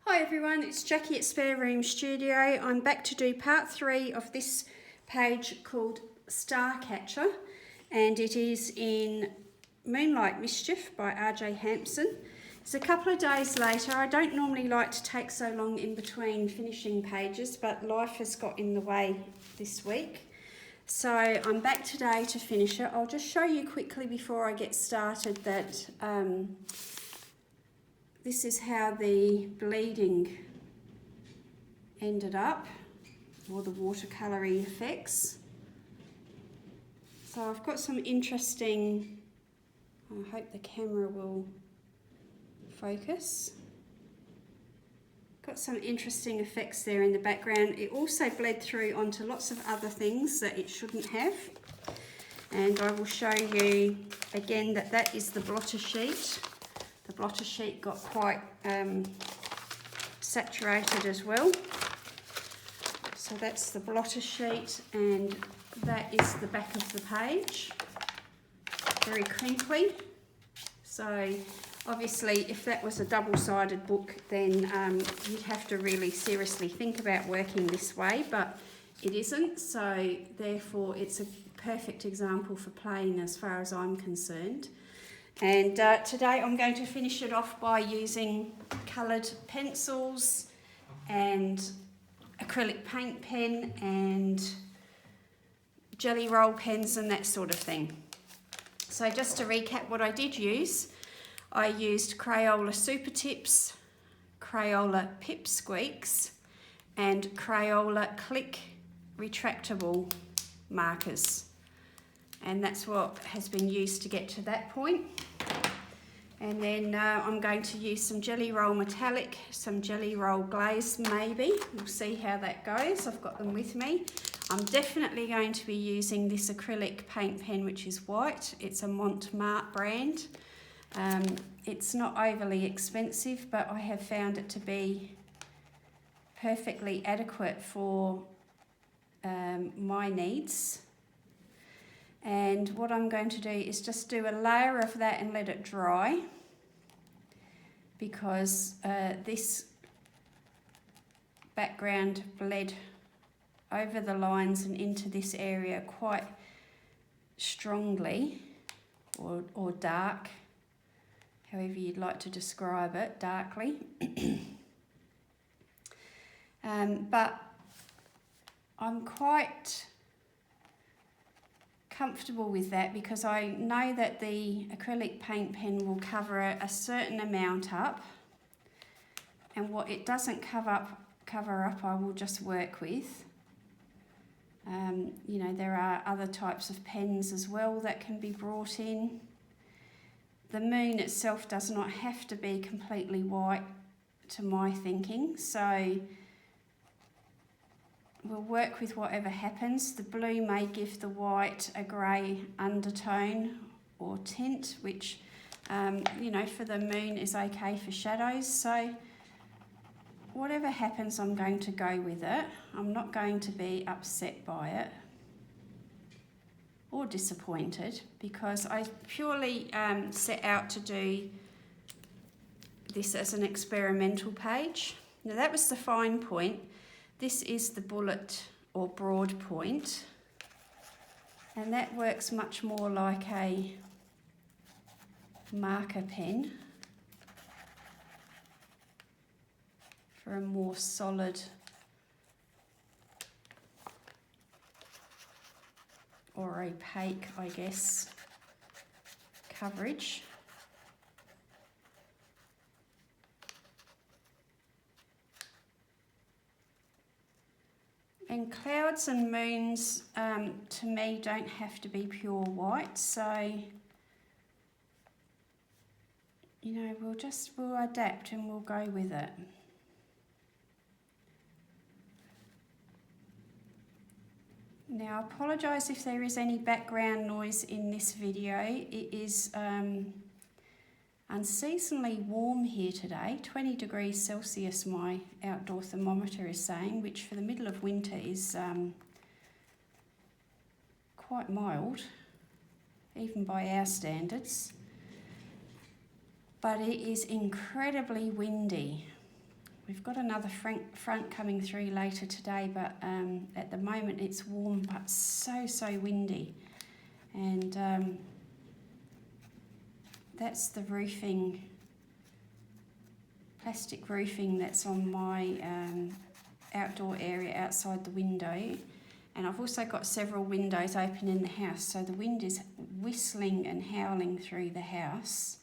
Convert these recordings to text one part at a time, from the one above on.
Hi everyone, it's Jackie at Spare Room Studio. I'm back to do part 3 of this page called Starcatcher, and it is in Moonlight Mischief by R.J. Hampson. It's a couple of days later. I don't normally like to take so long in between finishing pages, but life has got in the way this week. So I'm back today to finish it. I'll just show you quickly before I get started that this is how the bleeding ended up, or the watercolour-y effects. So I've got some interesting, I hope the camera will focus. Got some interesting effects there in the background. It also bled through onto lots of other things that it shouldn't have. And I will show you again that that is the blotter sheet. The blotter sheet got quite saturated as well. So that's the blotter sheet, and that is the back of the page. Very crinkly. So obviously if that was a double-sided book, then you'd have to really seriously think about working this way, but it isn't, so therefore it's a perfect example for playing as far as I'm concerned. And today I'm going to finish it off by using coloured pencils and acrylic paint pen and jelly roll pens and that sort of thing. So just to recap what I did use, I used Crayola Super Tips, Crayola Pip Squeaks and Crayola Click retractable markers. And that's what has been used to get to that point. And then I'm going to use some Jelly Roll Metallic, some Jelly Roll Glaze maybe. We'll see how that goes. I've got them with me. I'm definitely going to be using this acrylic paint pen, which is white. It's a Montmartre brand. It's not overly expensive, but I have found it to be perfectly adequate for my needs. And what I'm going to do is just do a layer of that and let it dry, because this background bled over the lines and into this area quite strongly, or dark, however you'd like to describe it, darkly. But I'm quite comfortable with that because I know that the acrylic paint pen will cover a certain amount up, and what it doesn't cover up I will just work with. You know, there are other types of pens as well that can be brought in. The moon itself does not have to be completely white to my thinking, so we'll work with whatever happens. The blue may give the white a grey undertone or tint, which, you know, for the moon is okay for shadows. So whatever happens, I'm going to go with it. I'm not going to be upset by it or disappointed, because I purely set out to do this as an experimental page. Now that was the fine point. This is the bullet or broad point, and that works much more like a marker pen for a more solid or opaque, I guess, coverage. And clouds and moons, to me, don't have to be pure white, so, you know, we'll adapt and we'll go with it. Now, I apologise if there is any background noise in this video. It is unseasonably warm here today, 20 degrees Celsius my outdoor thermometer is saying, which for the middle of winter is quite mild, even by our standards. But it is incredibly windy. We've got another front coming through later today, but at the moment it's warm but so windy. And that's the roofing, plastic roofing that's on my outdoor area outside the window. And I've also got several windows open in the house, so the wind is whistling and howling through the house.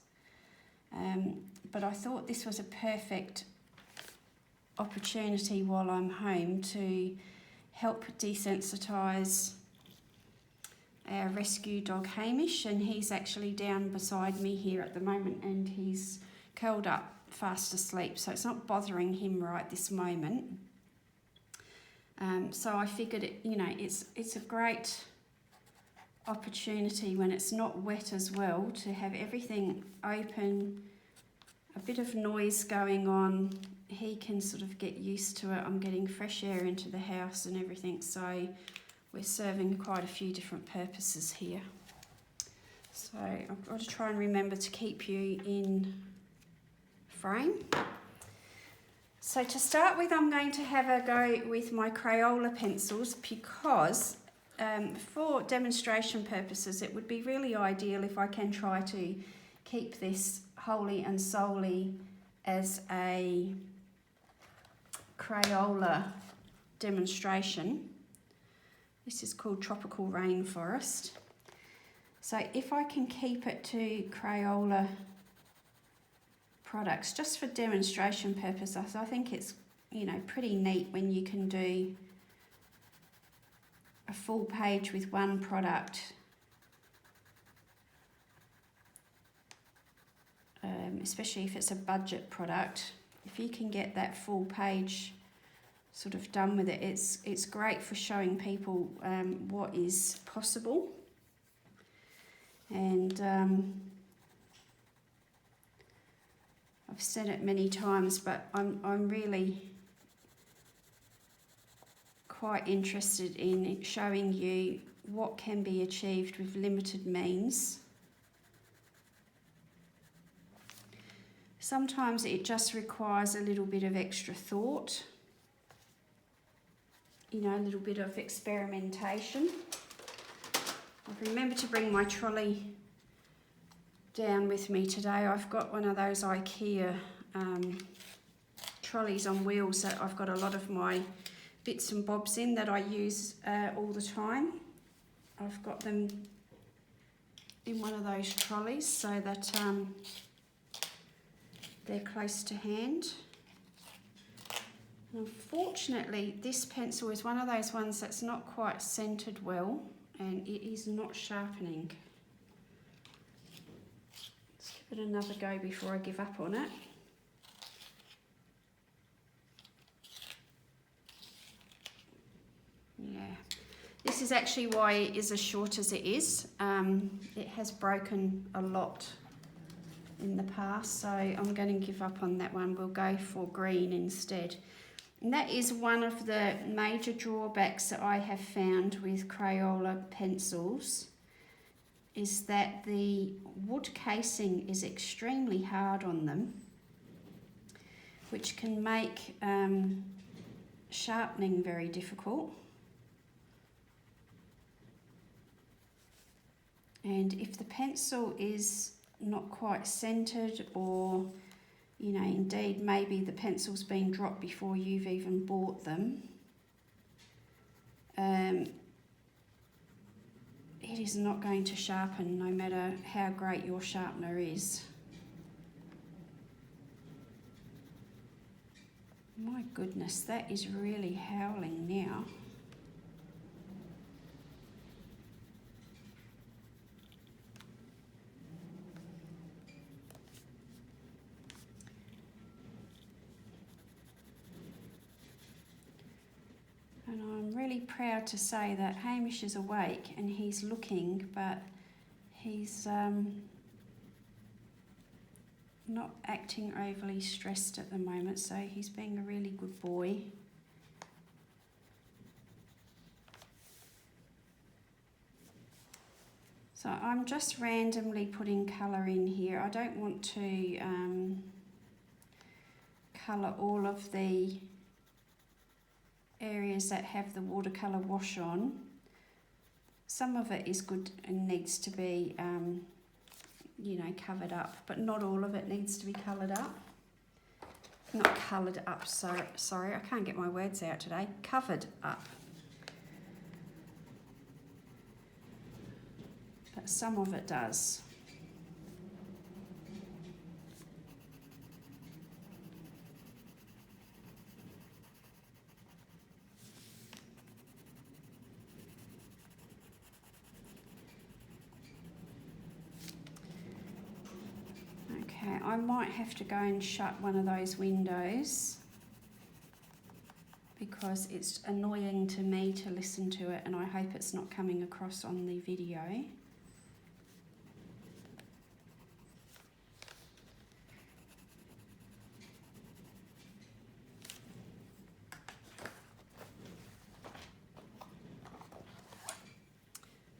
But I thought this was a perfect opportunity while I'm home to help desensitise our rescue dog Hamish, and he's actually down beside me here at the moment, and he's curled up fast asleep, so it's not bothering him right this moment. So I figured it's a great opportunity when it's not wet as well to have everything open, a bit of noise going on. He can sort of get used to it. I'm getting fresh air into the house and everything, so we're serving quite a few different purposes here. So I've got to try and remember to keep you in frame. So to start with, I'm going to have a go with my Crayola pencils because for demonstration purposes it would be really ideal if I can try to keep this wholly and solely as a Crayola demonstration. This is called Tropical Rainforest. So if I can keep it to Crayola products just for demonstration purposes, I think it's pretty neat when you can do a full page with one product, especially if it's a budget product. If you can get that full page sort of done with it, it's great for showing people what is possible. And I've said it many times, but I'm really quite interested in showing you what can be achieved with limited means. Sometimes it just requires a little bit of extra thought, a little bit of experimentation. I've remembered to bring my trolley down with me today. I've got one of those IKEA trolleys on wheels that I've got a lot of my bits and bobs in that I use all the time. I've got them in one of those trolleys so that they're close to hand. Unfortunately, this pencil is one of those ones that's not quite centered well, and it is not sharpening. Let's give it another go before I give up on it. Yeah, this is actually why it is as short as it is. It has broken a lot in the past, so I'm going to give up on that one. We'll go for green instead. And that is one of the major drawbacks that I have found with Crayola pencils, is that the wood casing is extremely hard on them, which can make sharpening very difficult. And if the pencil is not quite centered, or indeed maybe the pencil's been dropped before you've even bought them, it is not going to sharpen no matter how great your sharpener is. My goodness, that is really howling now. And I'm really proud to say that Hamish is awake and he's looking, but he's not acting overly stressed at the moment, so he's being a really good boy. So I'm just randomly putting colour in here. I don't want to colour all of the areas that have the watercolour wash on. Some of it is good and needs to be, you know, covered up, but not all of it needs to be coloured up. Not coloured up, sorry, I can't get my words out today. Covered up. But some of it does. Okay, I might have to go and shut one of those windows because it's annoying to me to listen to it, and I hope it's not coming across on the video.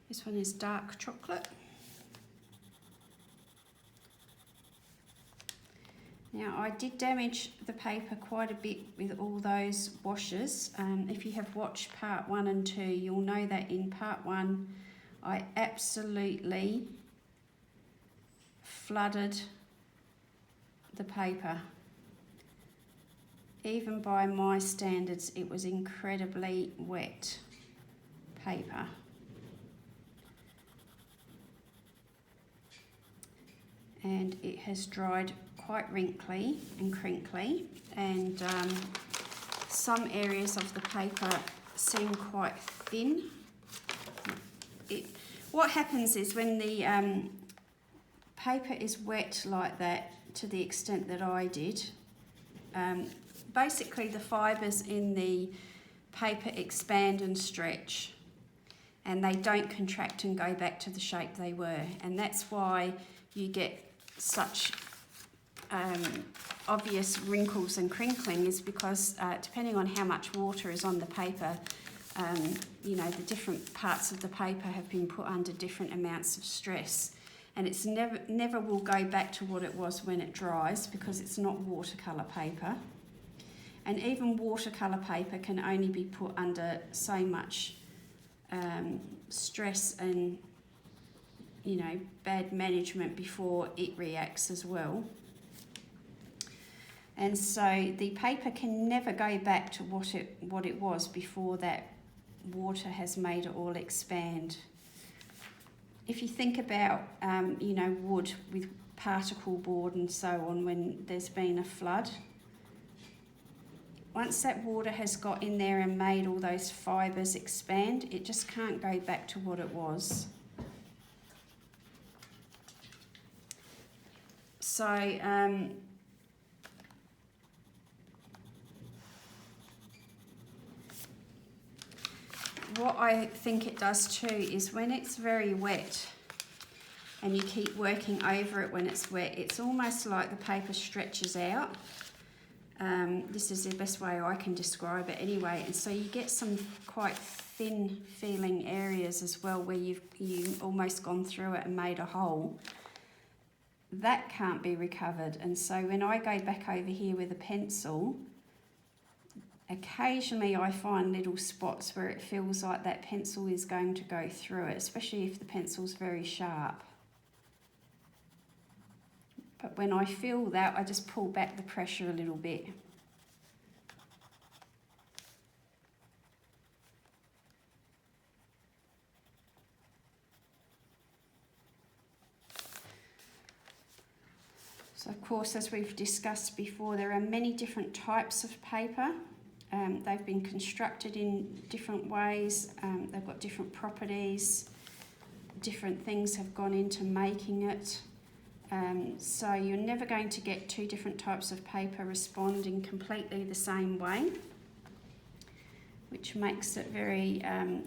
This one is dark chocolate. Now, I did damage the paper quite a bit with all those washes. If you have watched part 1 and 2, you'll know that in part 1, I absolutely flooded the paper. Even by my standards, it was incredibly wet paper. And it has dried quite wrinkly and crinkly, and some areas of the paper seem quite thin. What happens is when the paper is wet like that, to the extent that I did, basically the fibres in the paper expand and stretch, and they don't contract and go back to the shape they were, and that's why you get such obvious wrinkles and crinkling, is because depending on how much water is on the paper, you know, the different parts of the paper have been put under different amounts of stress, and it's never will go back to what it was when it dries, because it's not watercolour paper. And even watercolour paper can only be put under so much stress and, you know, bad management before it reacts as well. And so the paper can never go back to what it was before that water has made it all expand. If you think about, you know, wood with particle board and so on, when there's been a flood, once that water has got in there and made all those fibres expand, it just can't go back to what it was. So, what I think it does too is when it's very wet and you keep working over it when it's wet, it's almost like the paper stretches out. This is the best way I can describe it anyway, and so you get some quite thin feeling areas as well, where you've almost gone through it and made a hole. That can't be recovered, and so when I go back over here with a pencil, occasionally I find little spots where it feels like that pencil is going to go through it, especially if the pencil's very sharp. But when I feel that, I just pull back the pressure a little bit. So of course, as we've discussed before, there are many different types of paper. They've been constructed in different ways. They've got different properties. Different things have gone into making it. So you're never going to get two different types of paper responding completely the same way, which makes it very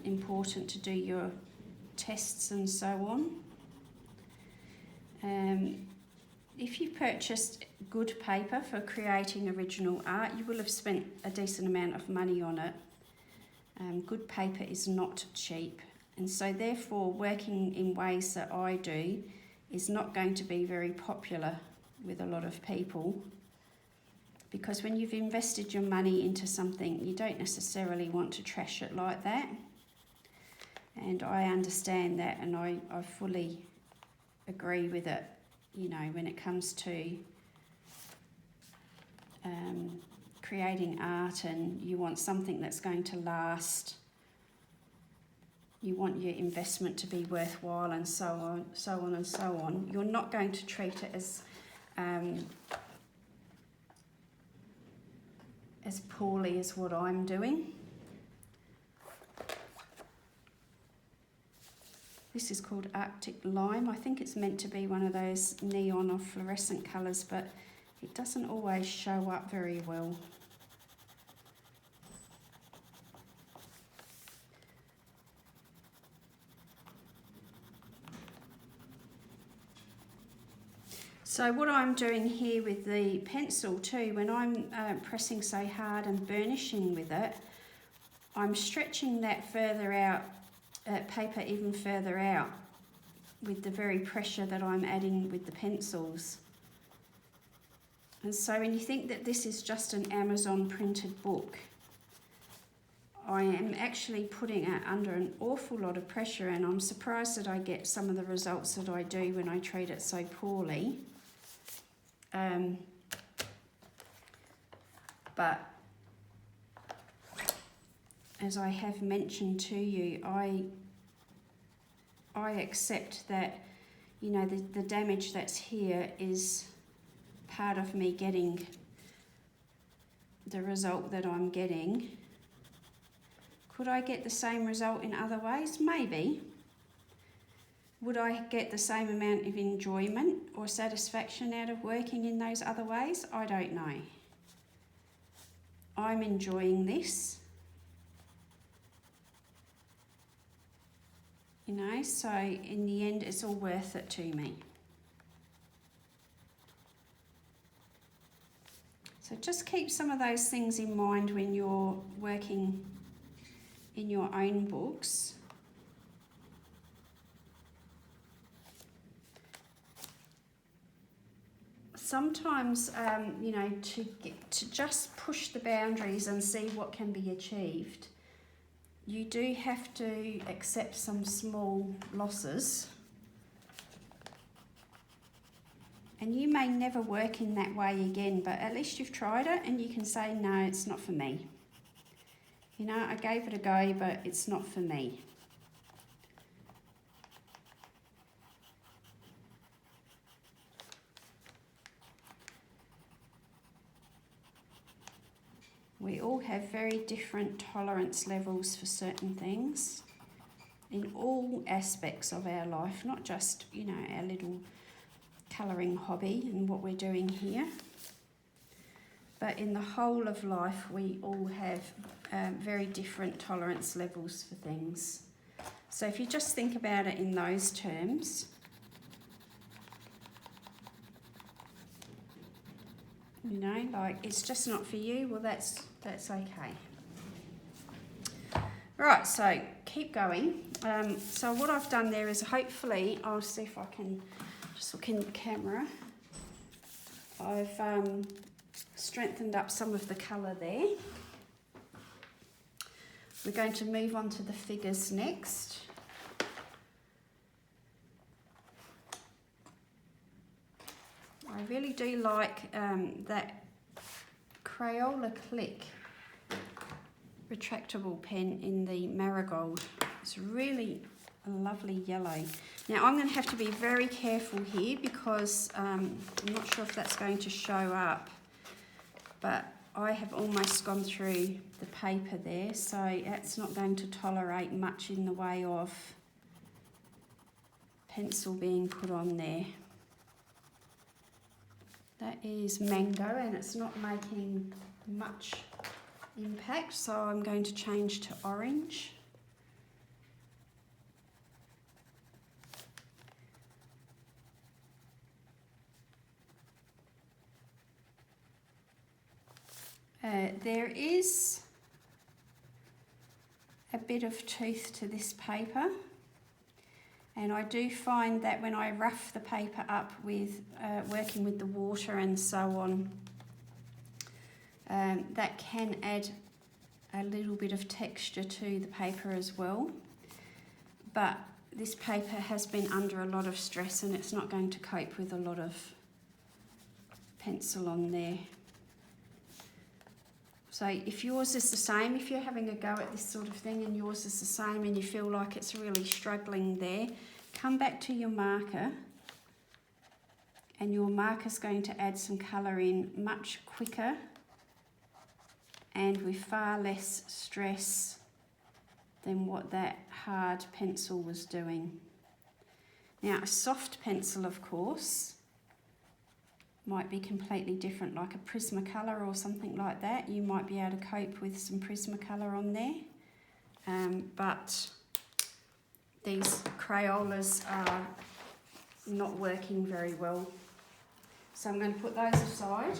important to do your tests and so on. If you purchased good paper for creating original art, you will have spent a decent amount of money on it. Good paper is not cheap, and so therefore working in ways that I do is not going to be very popular with a lot of people. because when you've invested your money into something, you don't necessarily want to trash it like that. And I understand that, and I fully agree with it, you know, when it comes to creating art, and you want something that's going to last. You want your investment to be worthwhile, and so on, so on and so on. You're not going to treat it as poorly as what I'm doing. This is called Arctic Lime. I think it's meant to be one of those neon or fluorescent colours, but it doesn't always show up very well. So what I'm doing here with the pencil too, when I'm pressing so hard and burnishing with it, I'm stretching that further out, paper even further out, with the very pressure that I'm adding with the pencils. And so when you think that this is just an Amazon printed book, I am actually putting it under an awful lot of pressure, and I'm surprised that I get some of the results that I do when I treat it so poorly. But as I have mentioned to you, I accept that, you know, the damage that's here is part of me getting the result that I'm getting. Could I get the same result in other ways? Maybe. Would I get the same amount of enjoyment or satisfaction out of working in those other ways? I don't know. I'm enjoying this. You know, so in the end, it's all worth it to me. So just keep some of those things in mind when you're working in your own books. Sometimes, you know, to just push the boundaries and see what can be achieved, you do have to accept some small losses. And you may never work in that way again, but at least you've tried it and you can say, no, it's not for me. You know, I gave it a go, but it's not for me. We all have very different tolerance levels for certain things in all aspects of our life, not just, you know, our little colouring hobby and what we're doing here. But in the whole of life, we all have very different tolerance levels for things. So if you just think about it in those terms, you know, like it's just not for you, well that's okay. Right, so keep going. So what I've done there is, hopefully, I'll see if I can just look in the camera. I've strengthened up some of the colour there. We're going to move on to the figures next. I really do like that Crayola Click retractable pen in the marigold. It's really a lovely yellow. Now I'm going to have to be very careful here because I'm not sure if that's going to show up, but I have almost gone through the paper there, so that's not going to tolerate much in the way of pencil being put on there. That is mango and it's not making much impact, so I'm going to change to orange. There is a bit of tooth to this paper, and I do find that when I rough the paper up with working with the water and so on, That can add a little bit of texture to the paper as well, but this paper has been under a lot of stress and it's not going to cope with a lot of pencil on there. So if yours is the same, if you're having a go at this sort of thing and yours is the same and you feel like it's really struggling there, come back to your marker, and your marker's going to add some colour in much quicker and with far less stress than what that hard pencil was doing. Now, a soft pencil, of course, might be completely different, like a Prismacolor or something like that. You might be able to cope with some Prismacolor on there, but these Crayolas are not working very well. So I'm going to put those aside,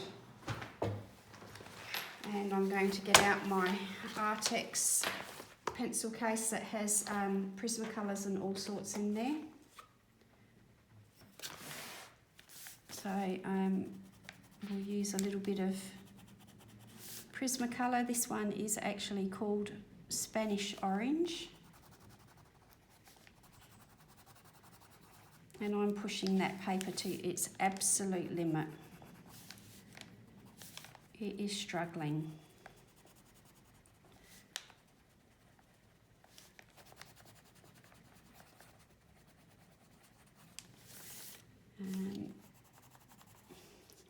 and I'm going to get out my Artex pencil case that has Prismacolors and all sorts in there. So we'll use a little bit of Prismacolor. This one is actually called Spanish Orange. And I'm pushing that paper to its absolute limit. It is struggling.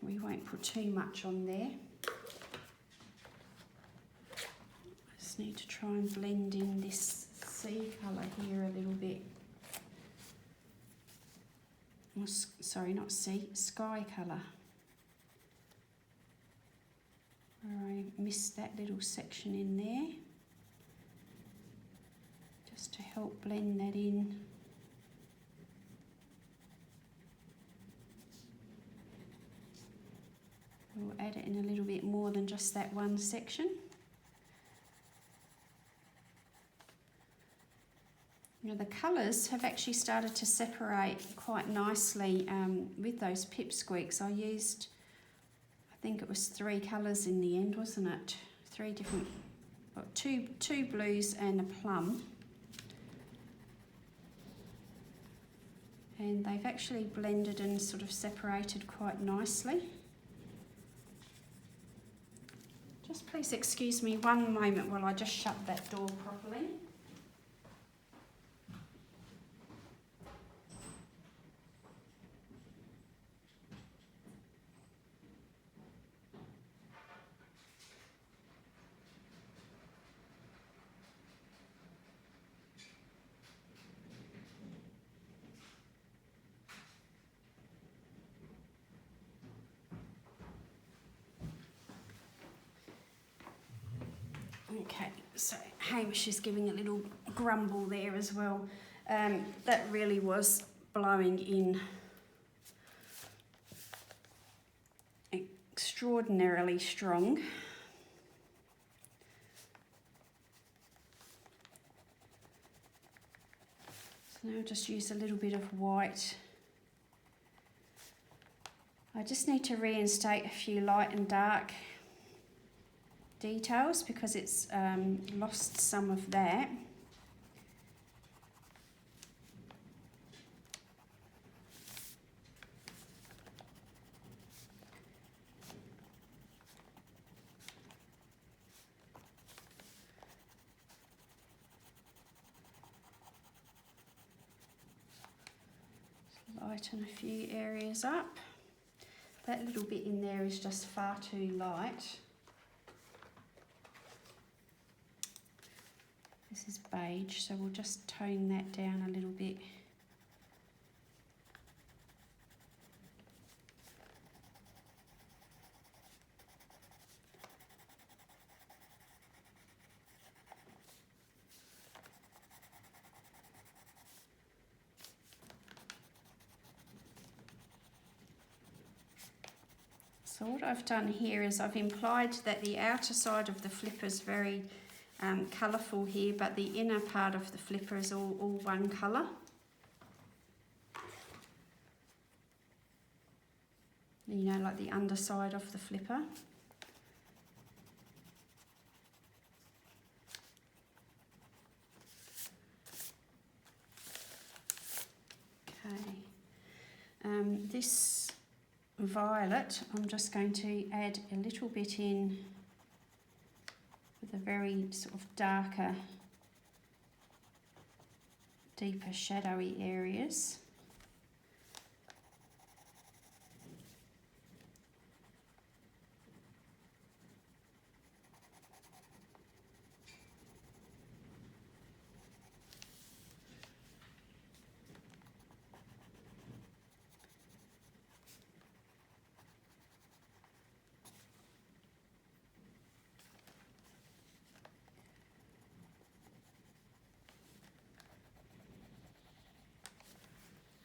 We won't put too much on there. I just need to try and blend in this sea colour here a little bit. Sorry, not sea, sky colour. I missed that little section in there. Just to help blend that in. We'll add it in a little bit more than just that one section. Now the colours have actually started to separate quite nicely with those pipsqueaks. I used, I think it was 3 colours in the end, wasn't it? 3 different, well, two blues and a plum. And they've actually blended and sort of separated quite nicely. Just please excuse me one moment while I just shut that door properly. Okay, so Hamish is giving a little grumble there as well. That really was blowing in extraordinarily strong. So now I'll just use a little bit of white. I just need to reinstate a few light and dark details because it's lost some of that. Lighten a few areas up. That little bit in there is just far too light. This is beige, so we'll just tone that down a little bit. So what I've done here is I've implied that the outer side of the flipper is very colourful here, but the inner part of the flipper is all one colour. You know, like the underside of the flipper. This violet, I'm just going to add a little bit in with a very sort of darker, deeper shadowy areas.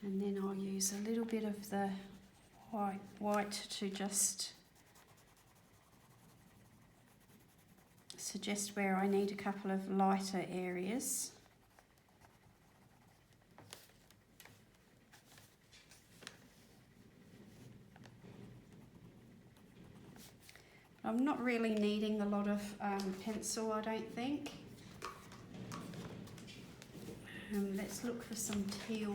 And then I'll use a little bit of the white to just suggest where I need a couple of lighter areas. I'm not really needing a lot of pencil, I don't think. Let's look for some teal.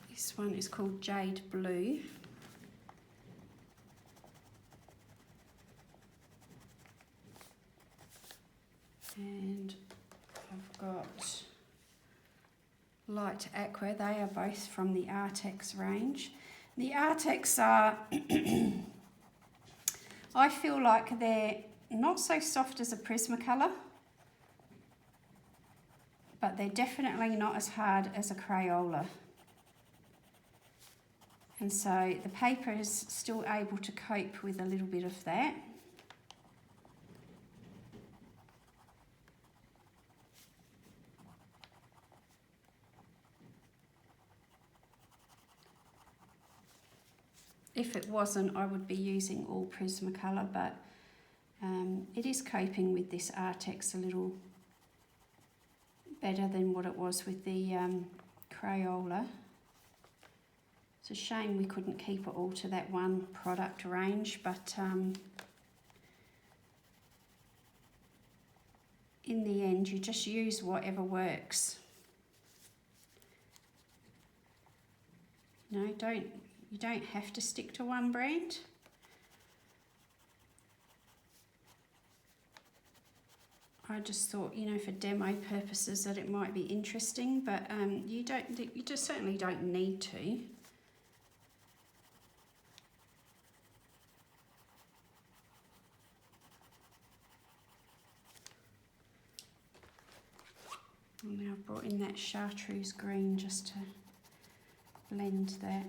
This one is called Jade Blue. And I've got Light Aqua. They are both from the Artex range. The Artex are, I feel like they're not so soft as a Prismacolor, but they're definitely not as hard as a Crayola. And so the paper is still able to cope with a little bit of that. If it wasn't, I would be using all Prismacolor, but it is coping with this Artex a little better than what it was with the Crayola. It's a shame we couldn't keep it all to that one product range, but in the end you just use whatever works. You don't have to stick to one brand. I just thought, for demo purposes that it might be interesting, but you just certainly don't need to. And now I've brought in that chartreuse green just to blend that.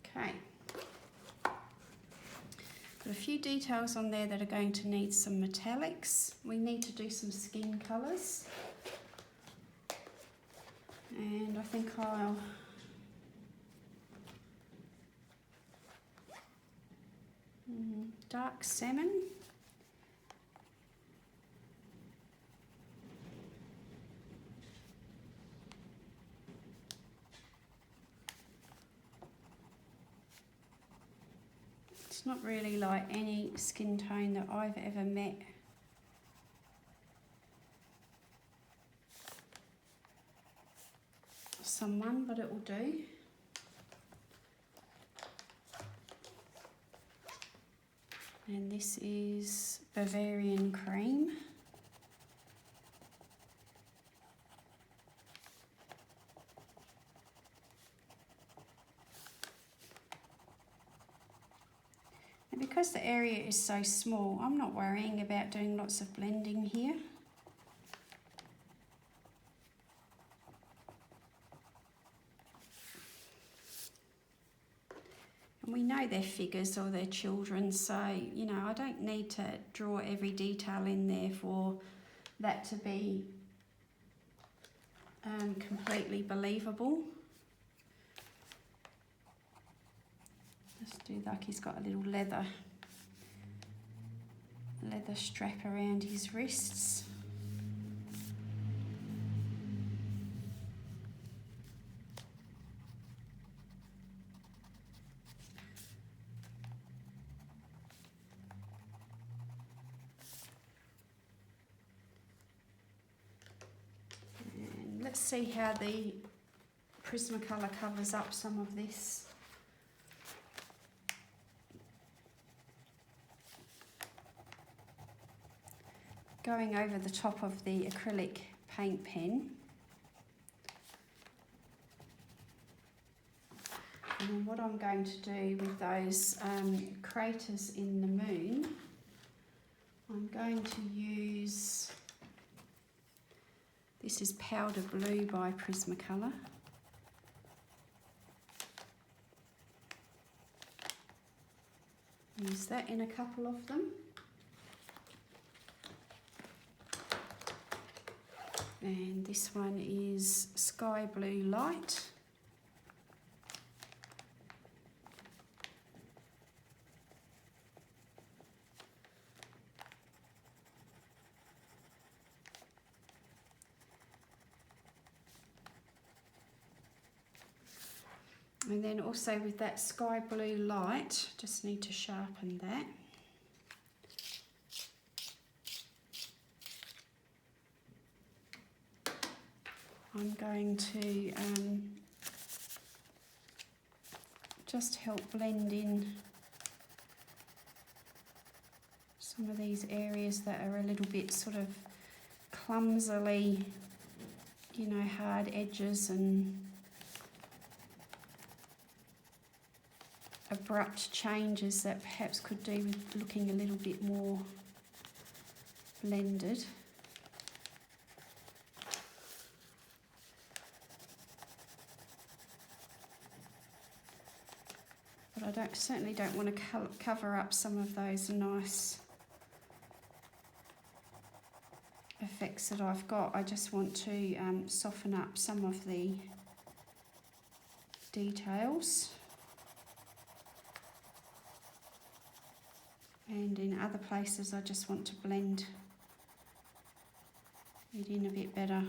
Okay. Got a few details on there that are going to need some metallics. We need to do some skin colours. And I think I'll dark salmon. It's not really like any skin tone that I've ever met. Someone, but it will do. And this is Bavarian Cream. And because the area is so small, I'm not worrying about doing lots of blending here. And we know they're figures or they're children, so, I don't need to draw every detail in there for that to be completely believable. Let's do like he's got a little leather strap around his wrists. let's see how the Prismacolor covers up some of this. Going over the top of the acrylic paint pen. And then what I'm going to do with those craters in the moon, I'm going to use, this is Powder Blue by Prismacolor. Use that in a couple of them. And this one is Sky Blue Light. And then also with that Sky Blue Light, just need to sharpen that. I'm going to just help blend in some of these areas that are a little bit sort of clumsily, you know, hard edges and abrupt changes that perhaps could do with looking a little bit more blended. But I certainly don't want to cover up some of those nice effects that I've got. I just want to soften up some of the details. And in other places I just want to blend it in a bit better.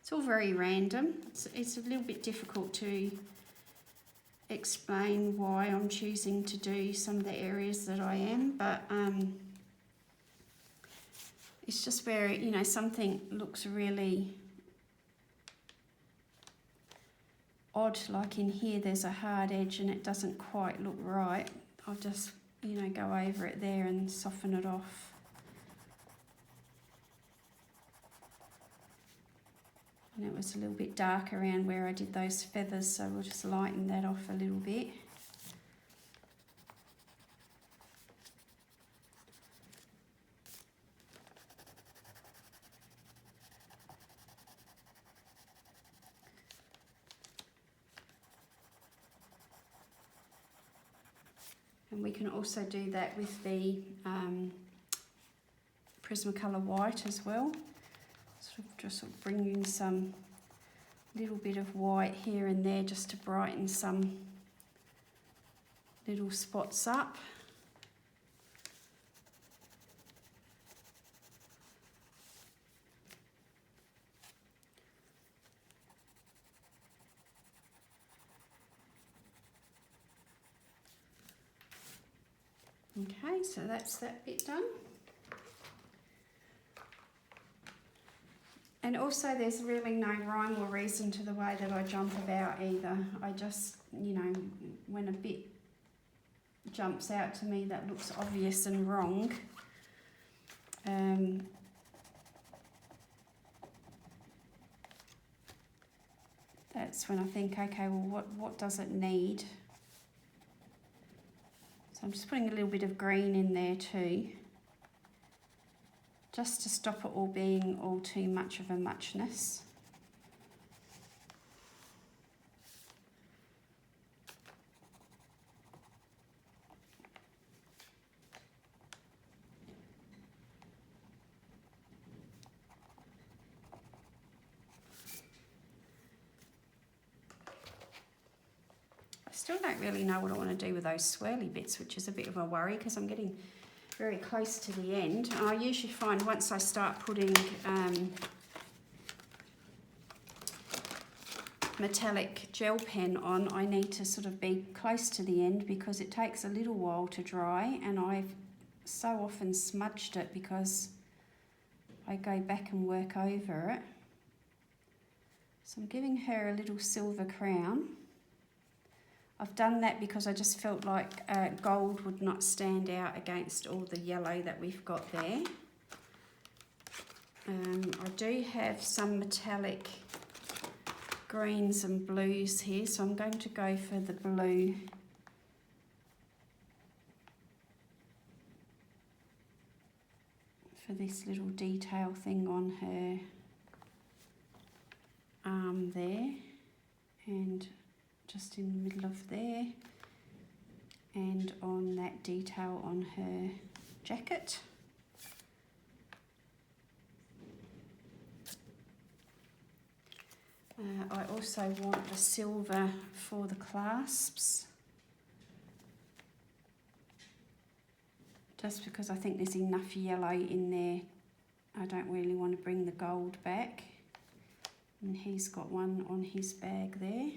It's all very random. It's a little bit difficult to explain why I'm choosing to do some of the areas that I am, but it's just where, you know, something looks really odd, like in here there's a hard edge and it doesn't quite look right. I'll just, you know, go over it there and soften it off. And it was a little bit dark around where I did those feathers, so we'll just lighten that off a little bit. And we can also do that with the Prismacolor white as well. Just bring in some little bit of white here and there just to brighten some little spots up. Okay, so that's that bit done. And also there's really no rhyme or reason to the way that I jump about either. I just, you know, when a bit jumps out to me that looks obvious and wrong, that's when I think, okay, well, what does it need? So I'm just putting a little bit of green in there too, just to stop it all being all too much of a muchness. I still don't really know what I want to do with those swirly bits, which is a bit of a worry because I'm getting very close to the end. And I usually find once I start putting metallic gel pen on, I need to sort of be close to the end because it takes a little while to dry, and I've so often smudged it because I go back and work over it. So I'm giving her a little silver crown. I've done that because I just felt like gold would not stand out against all the yellow that we've got there. I do have some metallic greens and blues here, so I'm going to go for the blue. For this little detail thing on her arm there, and just in the middle of there, and on that detail on her jacket. I also want the silver for the clasps, just because I think there's enough yellow in there. I don't really want to bring the gold back. And he's got one on his bag there.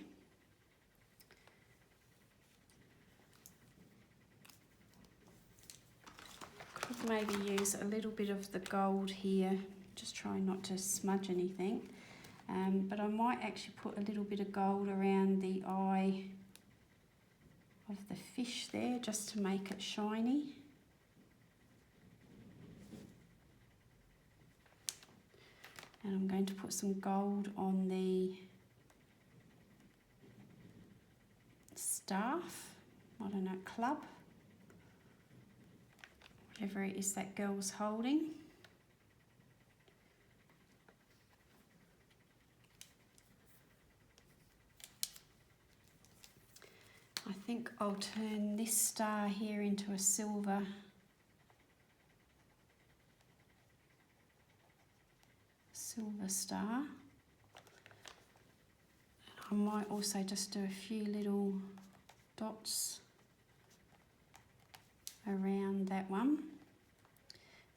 Could maybe use a little bit of the gold here, just try not to smudge anything. But I might actually put a little bit of gold around the eye of the fish there, just to make it shiny. And I'm going to put some gold on the staff, I don't know, club, whatever it is that girl's holding. I think I'll turn this star here into a silver star. I might also just do a few little dots around that one.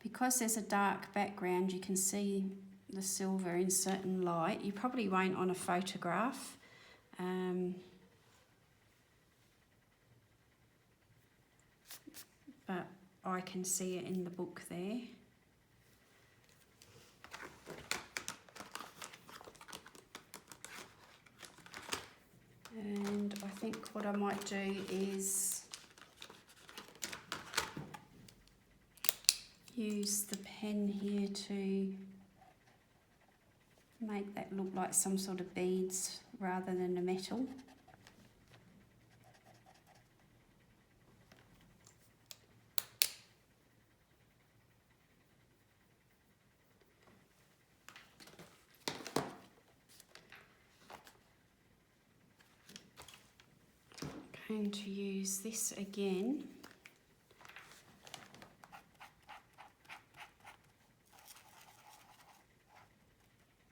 Because there's a dark background, you can see the silver in certain light. You probably won't on a photograph. But I can see it in the book there. And I think what I might do is use the pen here to make that look like some sort of beads rather than a metal. I'm going to use this again.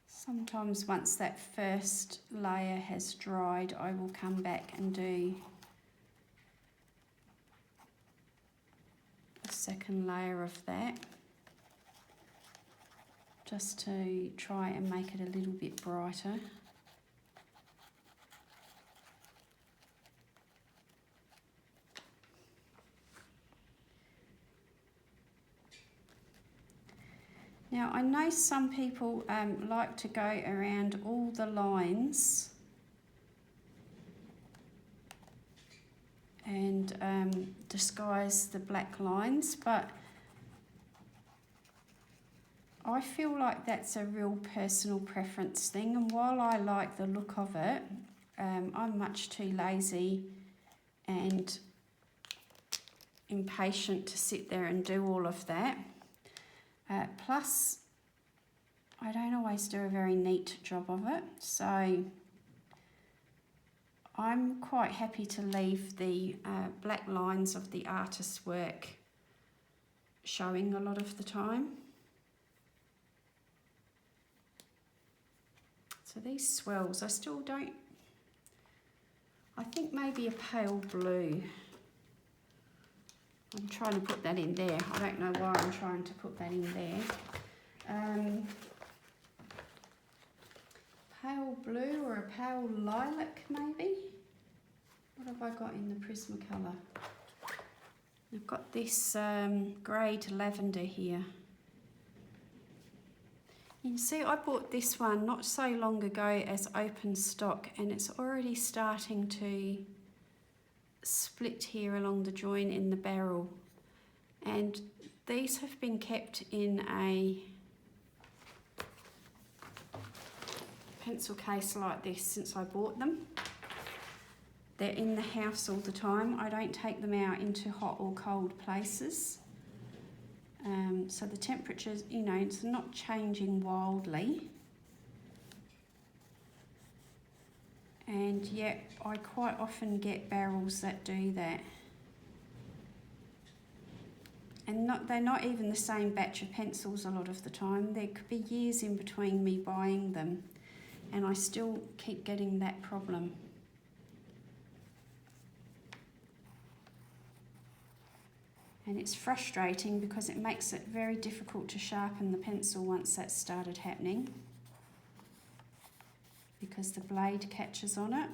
Sometimes once that first layer has dried, I will come back and do a second layer of that, just to try and make it a little bit brighter. Now I know some people like to go around all the lines and disguise the black lines, but I feel like that's a real personal preference thing, and while I like the look of it, I'm much too lazy and impatient to sit there and do all of that. Plus, I don't always do a very neat job of it, so I'm quite happy to leave the black lines of the artist's work showing a lot of the time. So these swells, I still don't, I think maybe a pale blue. I'm trying to put that in there. I don't know why I'm trying to put that in there. Pale blue or a pale lilac maybe? What have I got in the Prismacolor? I've got this grey to lavender here. You can see I bought this one not so long ago as open stock, and it's already starting to split here along the join in the barrel. And these have been kept in a pencil case like this since I bought them. They're in the house all the time. I don't take them out into hot or cold places. So the temperatures, you know, it's not changing wildly. And yet I quite often get barrels that do that. And they're not even the same batch of pencils a lot of the time. There could be years in between me buying them, and I still keep getting that problem. And it's frustrating because it makes it very difficult to sharpen the pencil once that's started happening, because the blade catches on it.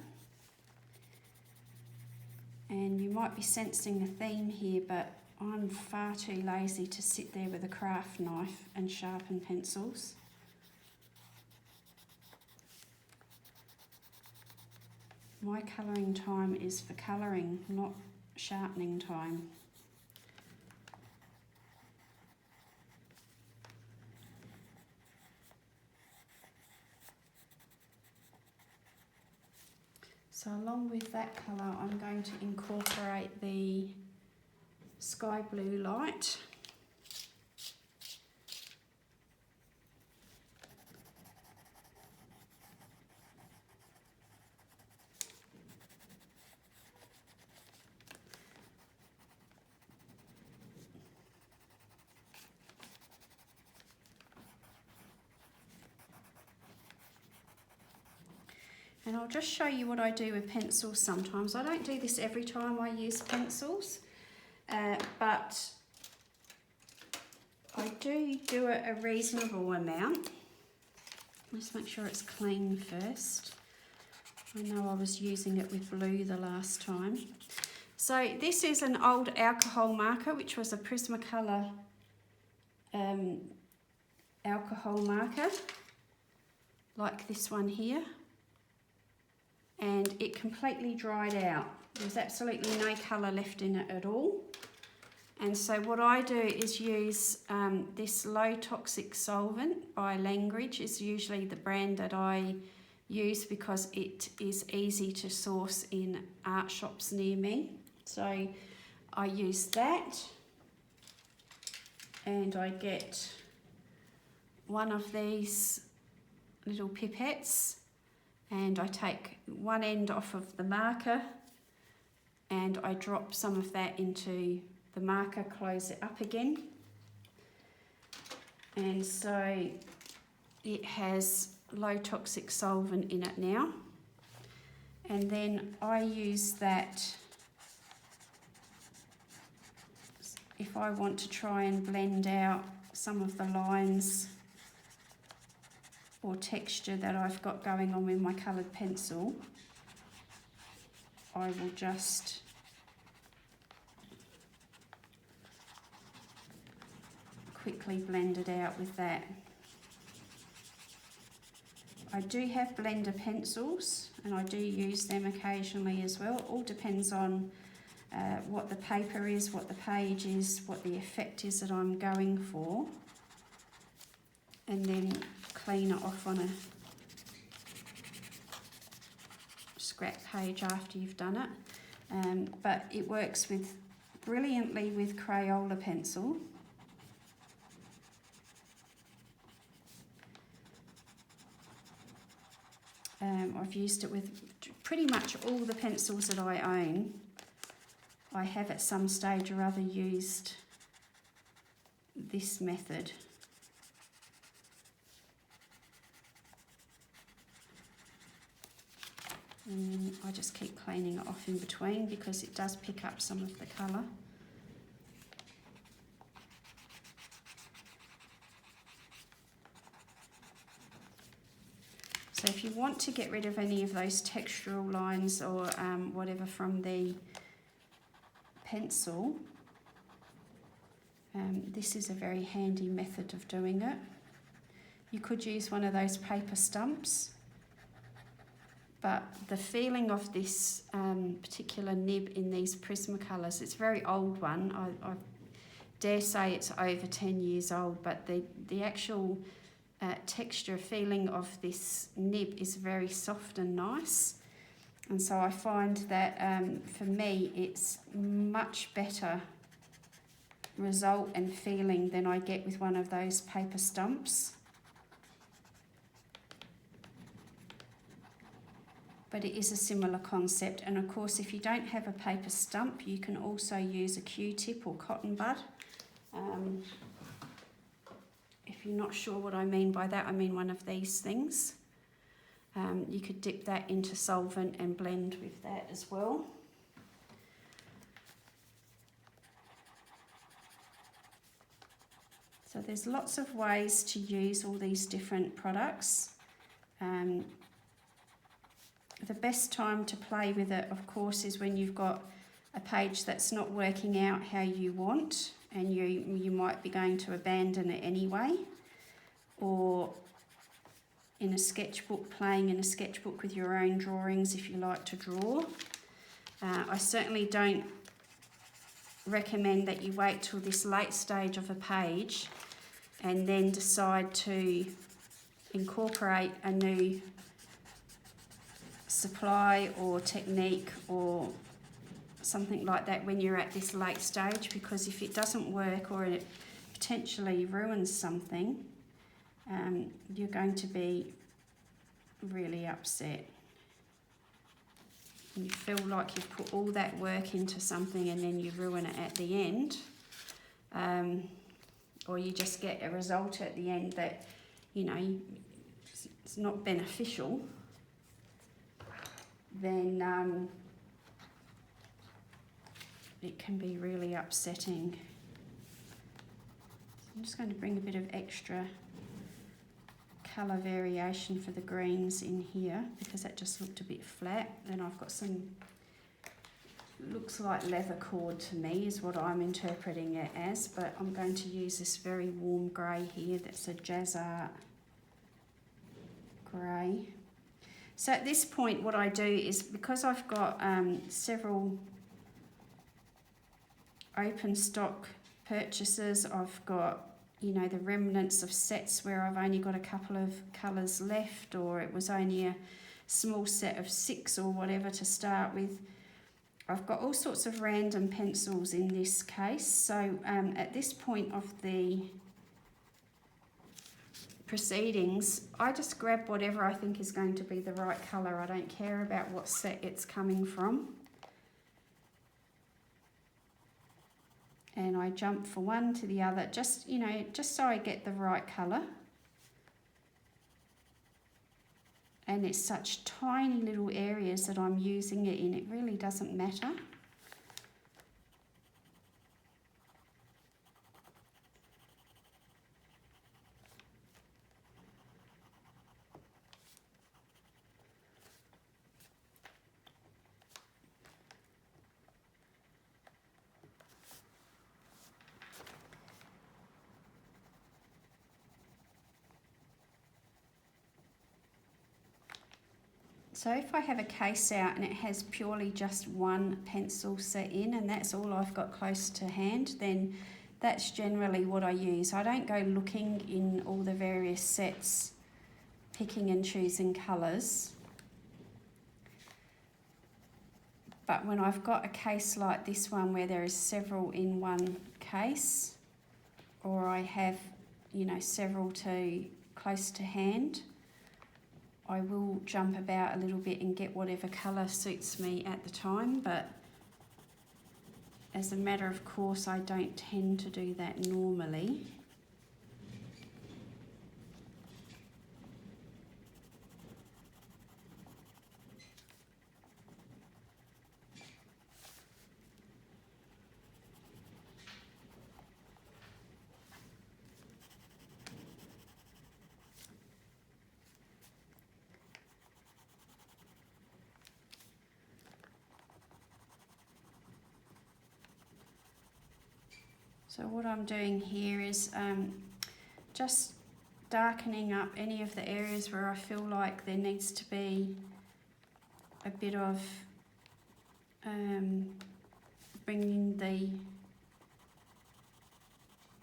And you might be sensing a theme here, but I'm far too lazy to sit there with a craft knife and sharpen pencils. My colouring time is for colouring, not sharpening time. So along with that colour, I'm going to incorporate the sky blue light. And I'll just show you what I do with pencils sometimes. I don't do this every time I use pencils, but I do it a reasonable amount. Let's make sure it's clean first. I know I was using it with blue the last time. So this is an old alcohol marker, which was a Prismacolor alcohol marker, like this one here. And it completely dried out. There's absolutely no colour left in it at all. And so what I do is use this low toxic solvent by Langridge. Is usually the brand that I use because it is easy to source in art shops near me. So I use that, and I get one of these little pipettes, and I take one end off of the marker and I drop some of that into the marker, close it up again. And so it has low toxic solvent in it now. And then I use that if I want to try and blend out some of the lines or texture that I've got going on with my coloured pencil. I will just quickly blend it out with that. I do have blender pencils, and I do use them occasionally as well. It all depends on what the paper is, what the page is, what the effect is that I'm going for, and then clean it off on a scrap page after you've done it. But it works brilliantly with Crayola pencil. I've used it with pretty much all the pencils that I own. I have at some stage or other used this method. And I just keep cleaning it off in between because it does pick up some of the colour. So if you want to get rid of any of those textural lines or whatever from the pencil, this is a very handy method of doing it. You could use one of those paper stumps, but the feeling of this particular nib in these Prismacolors, it's a very old one. I dare say it's over 10 years old, but the actual texture, feeling of this nib is very soft and nice. And so I find that for me it's much better result and feeling than I get with one of those paper stumps. But it is a similar concept, and of course if you don't have a paper stump you can also use a Q-tip or cotton bud. If you're not sure what I mean by that, I mean one of these things. You could dip that into solvent and blend with that as well. So there's lots of ways to use all these different products. The best time to play with it, of course, is when you've got a page that's not working out how you want, and you might be going to abandon it anyway, or in a sketchbook, playing in a sketchbook with your own drawings if you like to draw. I certainly don't recommend that you wait till this late stage of a page and then decide to incorporate a new supply or technique or something like that when you're at this late stage, because if it doesn't work or it potentially ruins something, you're going to be really upset. You feel like you've put all that work into something and then you ruin it at the end, or you just get a result at the end that, you know, it's not beneficial, then it can be really upsetting. So I'm just going to bring a bit of extra colour variation for the greens in here because that just looked a bit flat. Then I've got some, looks like leather cord to me is what I'm interpreting it as, but I'm going to use this very warm grey here that's a Jazz Art grey. So at this point what I do is, because I've got several open stock purchases, I've got, you know, the remnants of sets where I've only got a couple of colours left, or it was only a small set of 6 or whatever to start with. I've got all sorts of random pencils in this case, so at this point of the proceedings, I just grab whatever I think is going to be the right colour. I don't care about what set it's coming from. And I jump from one to the other, just, you know, just so I get the right colour. And it's such tiny little areas that I'm using it in, it really doesn't matter. So if I have a case out and it has purely just one pencil set in and that's all I've got close to hand, then that's generally what I use. I don't go looking in all the various sets, picking and choosing colours. But when I've got a case like this one where there is several in one case, or I have, you know, several to close to hand, I will jump about a little bit and get whatever colour suits me at the time, but as a matter of course I don't tend to do that normally. So what I'm doing here is just darkening up any of the areas where I feel like there needs to be a bit of bringing the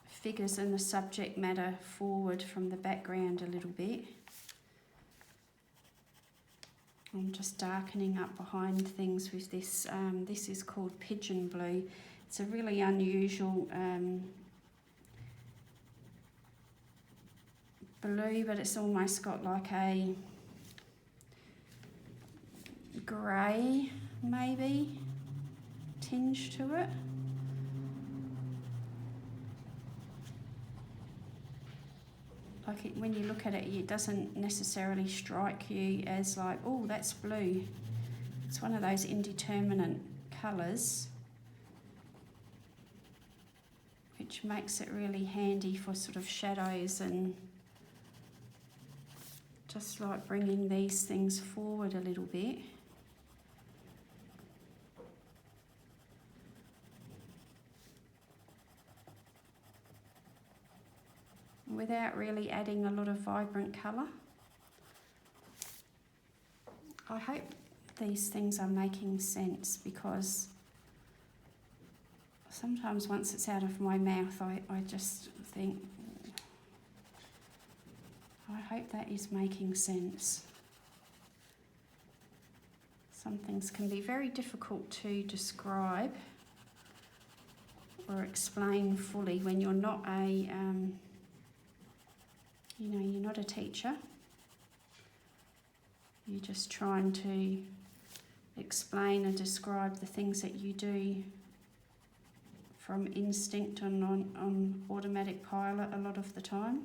figures and the subject matter forward from the background a little bit. I'm just darkening up behind things with this. This is called pigeon blue. It's a really unusual blue, but it's almost got like a grey, maybe, tinge to it. Like when you look at it, it doesn't necessarily strike you as like, oh, that's blue. It's one of those indeterminate colours, which makes it really handy for sort of shadows and just like bringing these things forward a little bit. Without really adding a lot of vibrant colour. I hope these things are making sense, because sometimes once it's out of my mouth I just think, I hope that is making sense. Some things can be very difficult to describe or explain fully when you're not a you're not a teacher. You're just trying to explain and describe the things that you do from instinct and on automatic pilot a lot of the time.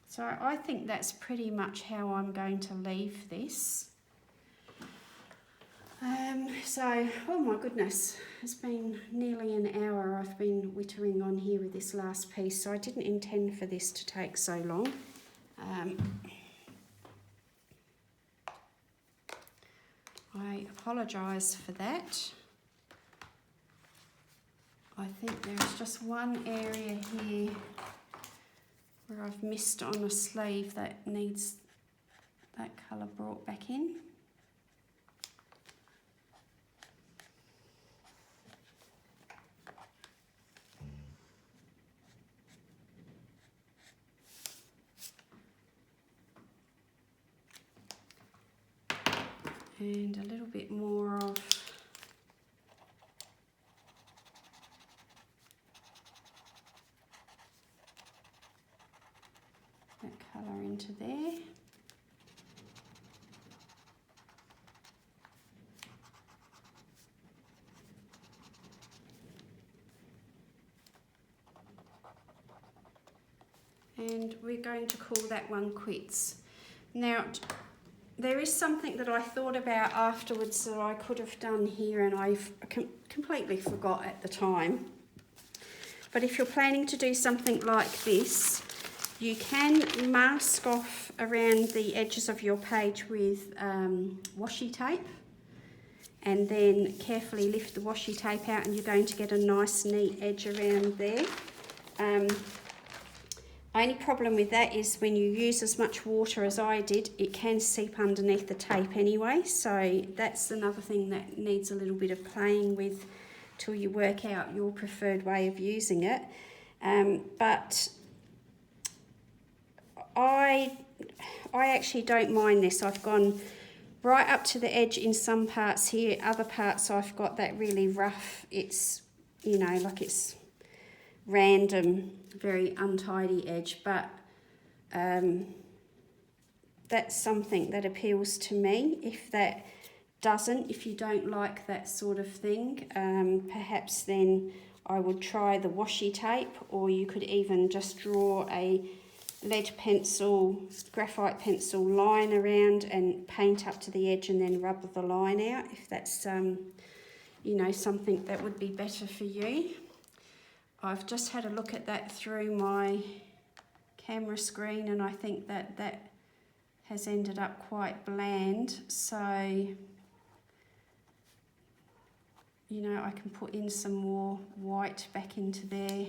So I think that's pretty much how I'm going to leave this. So, oh my goodness, it's been nearly an hour I've been wittering on here with this last piece, so I didn't intend for this to take so long. I apologise for that. I think there's just one area here where I've missed on a sleeve that needs that colour brought back in. And a little bit more of that colour into there. And we're going to call that one quits. Now, there is something that I thought about afterwards that I could have done here, and I completely forgot at the time. But if you're planning to do something like this, you can mask off around the edges of your page with washi tape, and then carefully lift the washi tape out, and you're going to get a nice neat edge around there. Only problem with that is when you use as much water as I did, it can seep underneath the tape anyway, so that's another thing that needs a little bit of playing with till you work out your preferred way of using it. But I actually don't mind this. I've gone right up to the edge in some parts here, other parts I've got that really rough, it's, you know, like it's random, very untidy edge, but that's something that appeals to me. If that doesn't, if you don't like that sort of thing, perhaps then I would try the washi tape, or you could even just draw a lead pencil, graphite pencil line around and paint up to the edge and then rub the line out, if that's you know, something that would be better for you. I've just had a look at that through my camera screen, and I think that that has ended up quite bland. So you know, I can put in some more white back into there.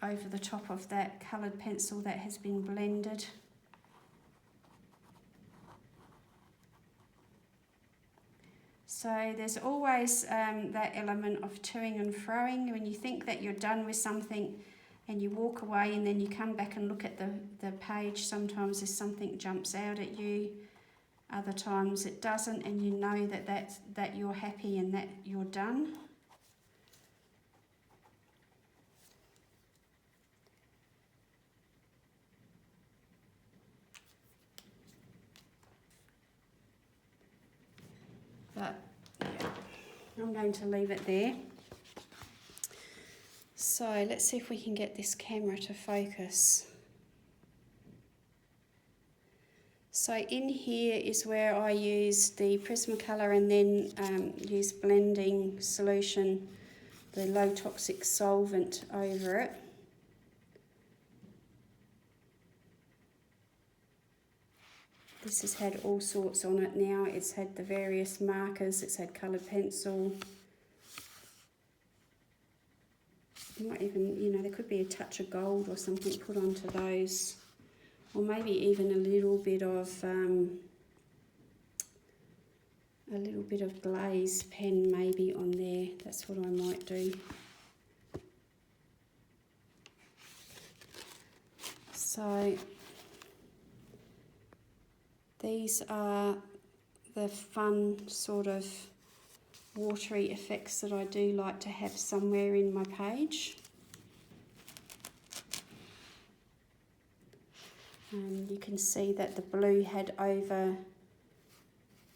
Over the top of that coloured pencil that has been blended. So there's always that element of toing and froing. When you think that you're done with something and you walk away and then you come back and look at the page, sometimes there's something jumps out at you, other times it doesn't, and you know that you're happy and that you're done. But yeah, I'm going to leave it there. So let's see if we can get this camera to focus. So in here is where I use the Prismacolor and then use blending solution, the low toxic solvent over it. This has had all sorts on it now. It's had the various markers, it's had coloured pencil. Might even, you know, there could be a touch of gold or something put onto those. Or maybe even a little bit of glaze pen maybe on there. That's what I might do. So these are the fun sort of watery effects that I do like to have somewhere in my page. And you can see that the blue had over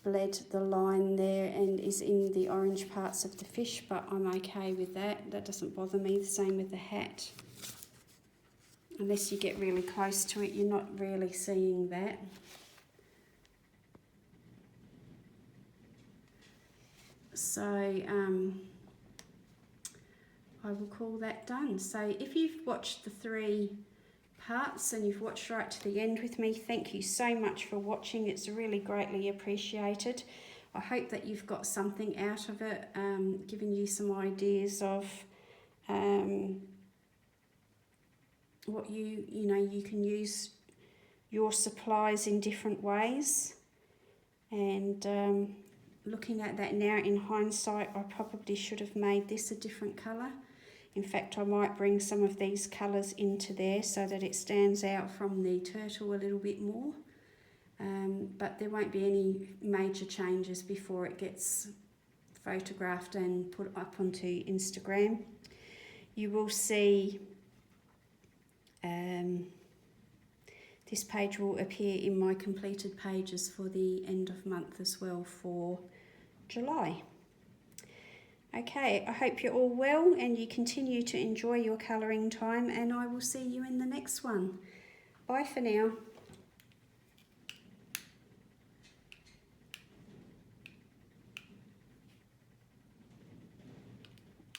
bled the line there and is in the orange parts of the fish, but I'm okay with that. That doesn't bother me. The same with the hat. Unless you get really close to it, you're not really seeing that. So I will call that done. So if you've watched the 3 parts and you've watched right to the end with me, thank you so much for watching. It's really greatly appreciated. I hope that you've got something out of it, giving you some ideas of what you can use your supplies in different ways. And looking at that now in hindsight, I probably should have made this a different colour. In fact, I might bring some of these colours into there so that it stands out from the turtle a little bit more. But there won't be any major changes before it gets photographed and put up onto Instagram. You will see this page will appear in my completed pages for the end of month as well for July. Okay, I hope you're all well and you continue to enjoy your colouring time, and I will see you in the next one. Bye for now.